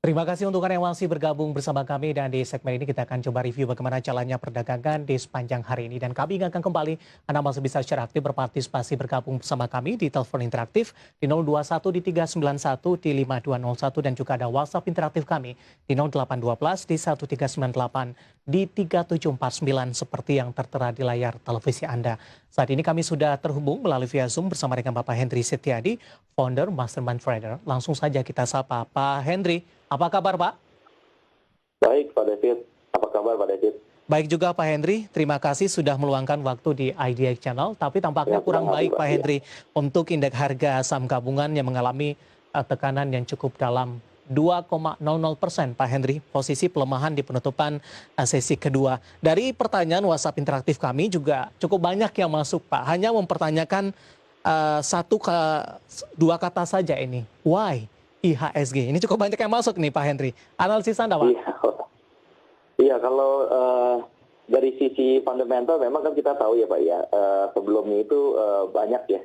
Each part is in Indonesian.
Terima kasih untuk Anda yang masih bergabung bersama kami dan di segmen ini kita akan coba review bagaimana jalannya perdagangan di sepanjang hari ini dan kami ingatkan kembali Anda masih bisa secara aktif berpartisipasi bergabung bersama kami di telepon interaktif di 021 di 391 di 5201 dan juga ada WhatsApp interaktif kami di 0812 di 1398 di 3749 seperti yang tertera di layar televisi Anda. Saat ini kami sudah terhubung melalui via Zoom bersama dengan Bapak Hendri Setiadi, founder Mastermind Trader. Langsung saja kita sapa Pak Hendri. Apa kabar, Pak? Baik, Pak David. Apa kabar, Pak David? Baik juga, Pak Hendri. Terima kasih sudah meluangkan waktu di IDX Channel. Tapi tampaknya Ya, kurang senang hati, baik, Pak. Pak Ya. Hendri, untuk indeks harga saham gabungan yang mengalami tekanan yang cukup dalam 2,00%, Pak Hendri. Posisi pelemahan di penutupan sesi kedua. Dari pertanyaan WhatsApp interaktif kami juga cukup banyak yang masuk, Pak. Hanya mempertanyakan dua kata saja ini. Why? IHSG. Ini cukup banyak yang masuk nih Pak Hendri. Analisis Anda Pak? Iya, iya kalau dari sisi fundamental memang kan kita tahu ya Pak ya, sebelumnya itu banyak ya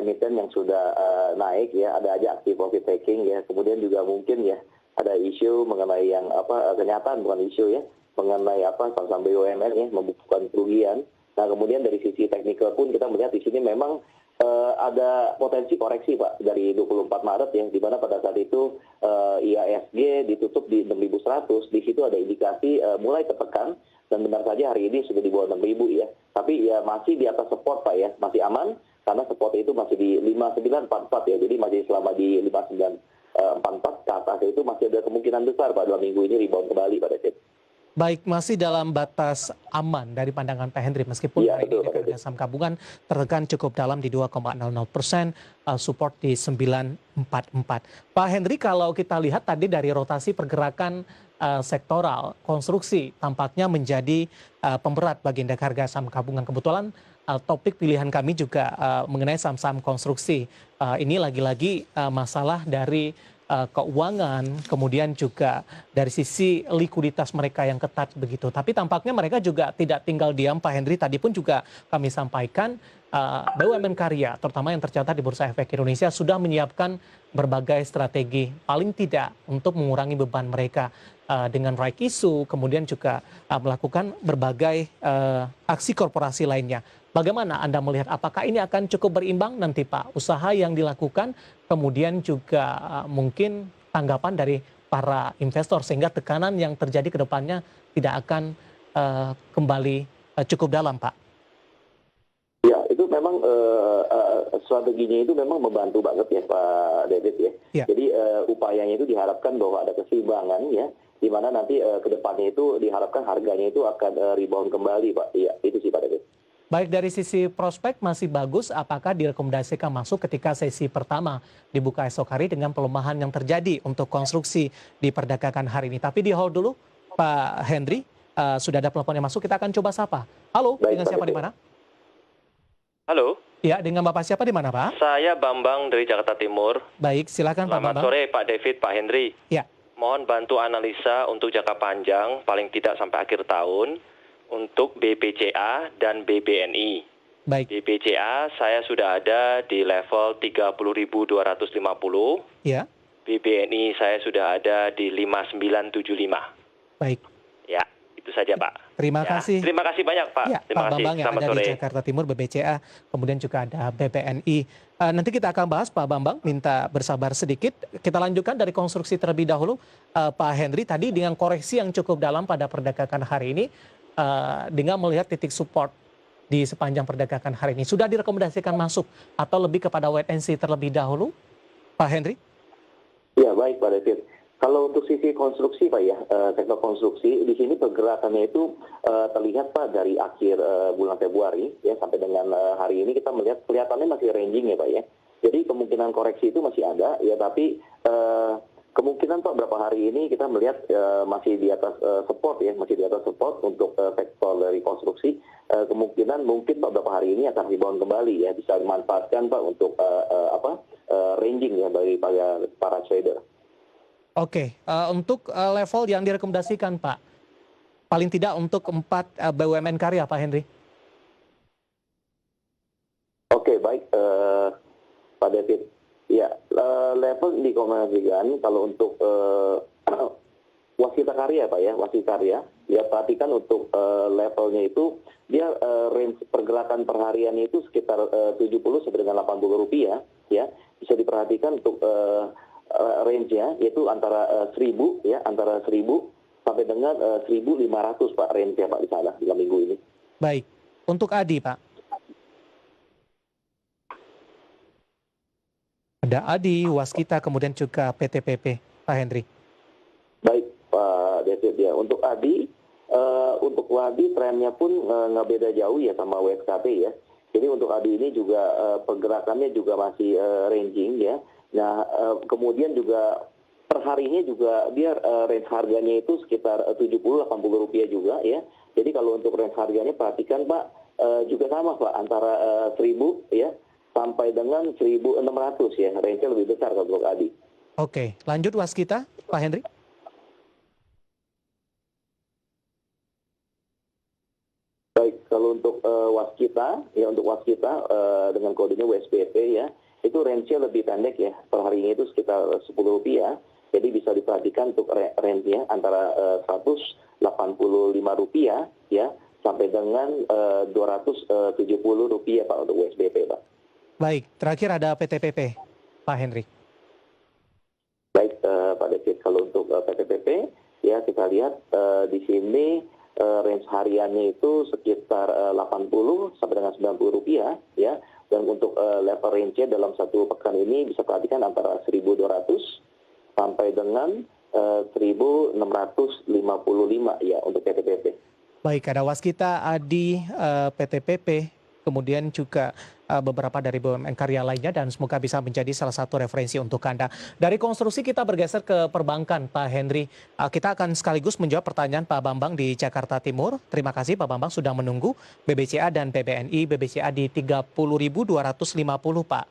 emiten yang sudah naik ya, ada aja active profit taking ya, kemudian juga mungkin ya ada isu mengenai yang kenyataan bukan isu ya, mengenai saham BUMN ya membukukan kerugian. Nah kemudian dari sisi teknikal pun kita melihat di sini memang ada potensi koreksi Pak dari 24 Maret ya, di mana pada saat itu IHSG ditutup di 6.100, di situ ada indikasi mulai tertekan dan benar saja hari ini sudah di bawah 6.000 ya. Tapi ya masih di atas support Pak ya, masih aman karena support itu masih di 5944 ya, jadi masih selama di 5944 ke atas itu masih ada kemungkinan besar Pak dalam minggu ini rebound kembali pada saat. Baik, masih dalam batas aman dari pandangan Pak Hendri meskipun Iya, hari ini betul, harga saham gabungan tertekan cukup dalam di 2,00%, support di 944. Pak Hendri, kalau kita lihat tadi dari rotasi pergerakan sektoral konstruksi tampaknya menjadi pemberat bagi indeks harga saham gabungan. Kebetulan topik pilihan kami juga mengenai saham-saham konstruksi. Ini lagi-lagi masalah dari keuangan, kemudian juga dari sisi likuiditas mereka yang ketat begitu. Tapi tampaknya mereka juga tidak tinggal diam, Pak Hendri. Tadi pun juga kami sampaikan BUMN karya, terutama yang tercatat di Bursa Efek Indonesia, sudah menyiapkan berbagai strategi, paling tidak untuk mengurangi beban mereka dengan right issue, kemudian juga melakukan berbagai aksi korporasi lainnya. Bagaimana Anda melihat apakah ini akan cukup berimbang nanti Pak, usaha yang dilakukan, kemudian juga mungkin tanggapan dari para investor sehingga tekanan yang terjadi ke depannya tidak akan kembali cukup dalam Pak? Ya, itu memang strateginya itu memang membantu banget ya Pak David ya. Ya. Jadi upayanya itu diharapkan bahwa ada keseimbangan ya, di mana nanti ke depannya itu diharapkan harganya itu akan rebound kembali Pak. Iya, itu sih Pak David. Baik, dari sisi prospek masih bagus, apakah direkomendasikan masuk ketika sesi pertama dibuka esok hari dengan pelemahan yang terjadi untuk konstruksi di perdagangan hari ini. Tapi di hold dulu, Pak Hendri, sudah ada telepon yang masuk, kita akan coba sapa. Halo, Baik, dengan Pak siapa di David. mana? Halo, Ya, dengan Bapak siapa di mana, Pak? saya Bambang dari Jakarta Timur. Baik, silakan Pak Selamat Bambang. sore Pak David, Pak Henry. Ya, Mohon bantu analisa untuk jangka panjang, paling tidak sampai akhir tahun, untuk BBCA dan BBNI. baik. BBCA saya sudah ada di level 30.250, Ya, BBNI saya sudah ada di 5975. baik. Ya, itu saja Pak. Terima kasih. Terima kasih banyak Pak. Ya, Terima Pak kasih. Bambang yang Selamat ada sore. di Jakarta Timur, BBCA, kemudian juga ada BBNI. Nanti kita akan bahas, Pak Bambang, minta bersabar sedikit. Kita lanjutkan dari konstruksi terlebih dahulu. Pak Henry, tadi dengan koreksi yang cukup dalam pada perdagangan hari ini, dengan melihat titik support di sepanjang perdagangan hari ini, sudah direkomendasikan masuk atau lebih kepada wait and see terlebih dahulu, Pak Henry? Ya, baik Pak David. Kalau untuk sisi konstruksi Pak ya, sektor konstruksi di sini pergerakannya itu terlihat Pak dari akhir bulan Februari ya sampai dengan hari ini kita melihat kelihatannya masih ranging ya Pak ya. Jadi kemungkinan koreksi itu masih ada ya, tapi kemungkinan Pak berapa hari ini kita melihat masih di atas support ya, masih di atas support untuk sektor dari konstruksi. Kemungkinan mungkin Pak berapa hari ini akan rebound kembali ya, bisa dimanfaatkan Pak untuk ranging ya dari para trader. Oke, untuk level yang direkomendasikan Pak, paling tidak untuk 4 BUMN karya Pak Henry. Oke, baik Pak David. Ya, level dikomunikasikan kalau untuk Waskita Karya Pak ya, Waskita Karya. Ya perhatikan untuk levelnya itu dia range pergerakan perhariannya itu sekitar 70 sampai dengan 80 rupiah ya. Bisa diperhatikan untuk range-nya yaitu antara 1000 ya, antara 1000 sampai dengan 1500 Pak range-nya Pak di sana dalam minggu ini. Baik, untuk Adi Pak. Ada Adi, Waskita, kemudian juga PTPP, Pak Henry. Baik Pak David ya, untuk Adi, untuk Wadi trennya pun nggak beda jauh ya sama WSKP ya. Jadi untuk Adi ini juga pergerakannya juga masih ranging ya. Nah kemudian juga perharinya juga dia range harganya itu sekitar 70-80 rupiah juga ya. Jadi kalau untuk range harganya perhatikan Pak juga sama Pak antara 1000 ya sampai dengan 1600 ya. Range-nya lebih besar kalau untuk Adi. Oke, lanjut Waskita, Pak Henry. Baik, kalau untuk Waskita, ya untuk Waskita dengan kodenya WSBP ya, itu range-nya lebih pendek ya, per harinya itu sekitar 10 rupiah, jadi bisa diperhatikan untuk range-nya antara 185 rupiah ya, sampai dengan 270 rupiah Pak untuk WSBP Pak. Baik, terakhir ada PTPP, Pak Henry. Baik Pak David, kalau untuk PTPP ya kita lihat di sini range hariannya itu sekitar 80 sampai dengan 90 rupiah ya, dan untuk level range-nya dalam satu pekan ini bisa perhatikan antara 1.200 sampai dengan 1.655 ya untuk PTPP. Baik, ada Waskita, Adi, PTPP, kemudian juga beberapa dari BUMN karya lainnya, dan semoga bisa menjadi salah satu referensi untuk Anda. Dari konstruksi kita bergeser ke perbankan, Pak Henry. Kita akan sekaligus menjawab pertanyaan Pak Bambang di Jakarta Timur. Terima kasih Pak Bambang sudah menunggu. BBCA dan BBNI, BBCA di 30.250 Pak.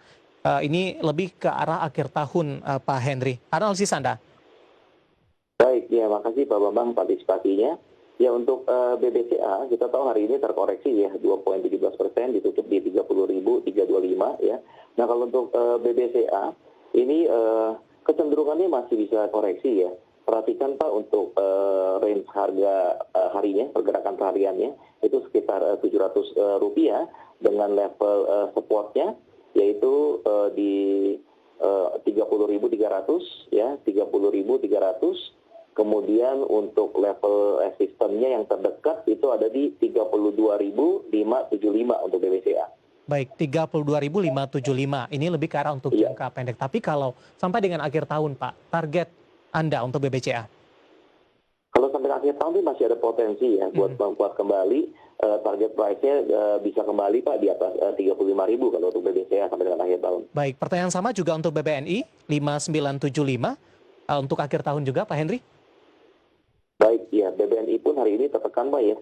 Ini lebih ke arah akhir tahun Pak Henry. Analisis Anda? Baik, ya makasih Pak Bambang partisipasinya. Ya untuk BBCA kita tahu hari ini terkoreksi ya 2,17%, ditutup di 30.325 ya. Nah kalau untuk BBCA ini kecenderungannya masih bisa koreksi ya. Perhatikan Pak untuk range harga harinya, pergerakan hariannya itu sekitar 700 rupiah dengan level supportnya yaitu di 30.300 ya, 30.300. Kemudian untuk level resistance-nya yang terdekat itu ada di 32.575 untuk BBCA. Baik, 32.575. Ini lebih ke arah untuk jangka pendek. Tapi kalau sampai dengan akhir tahun, Pak, target Anda untuk BBCA? Kalau sampai akhir tahun ini masih ada potensi ya buat membuat kembali target price-nya bisa kembali Pak di atas 35.000 kalau untuk BBCA sampai dengan akhir tahun. Baik, pertanyaan sama juga untuk BBNI 5975 untuk akhir tahun juga Pak Henry? Baik, ya BBNI pun hari ini tertekan Pak ya,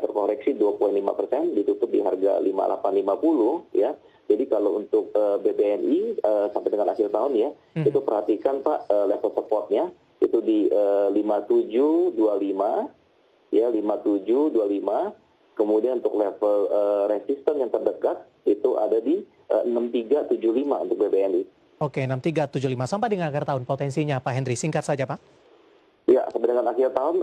terkoreksi 2,5%, ditutup di harga 5850 ya. Jadi kalau untuk BBNI sampai dengan akhir tahun ya, itu perhatikan Pak level supportnya itu di 5725 ya, 5725. Kemudian untuk level resisten yang terdekat itu ada di 6375 untuk BBNI. Oke, 6375 sampai dengan akhir tahun potensinya Pak Henry, singkat saja Pak. Ya, sampai dengan akhir tahun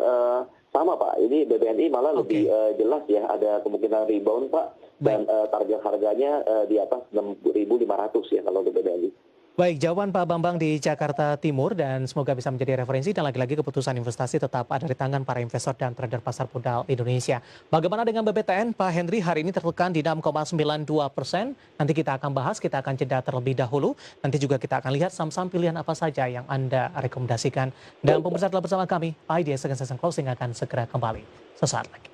sama Pak. Ini BBNI malah lebih jelas ya, ada kemungkinan rebound Pak. Dan target harganya di atas 6.500 ya kalau untuk BBNI. Baik, jawaban Pak Bambang di Jakarta Timur, dan semoga bisa menjadi referensi, dan lagi-lagi keputusan investasi tetap ada di tangan para investor dan trader pasar modal Indonesia. Bagaimana dengan BBTN, Pak Henry? Hari ini tertekan di 6,92%. Nanti kita akan bahas, kita akan jeda terlebih dahulu. Nanti juga kita akan lihat saham-saham pilihan apa saja yang Anda rekomendasikan. Dan pemirsa telah bersama kami, Pak Aidil, Closing akan segera kembali sesaat lagi.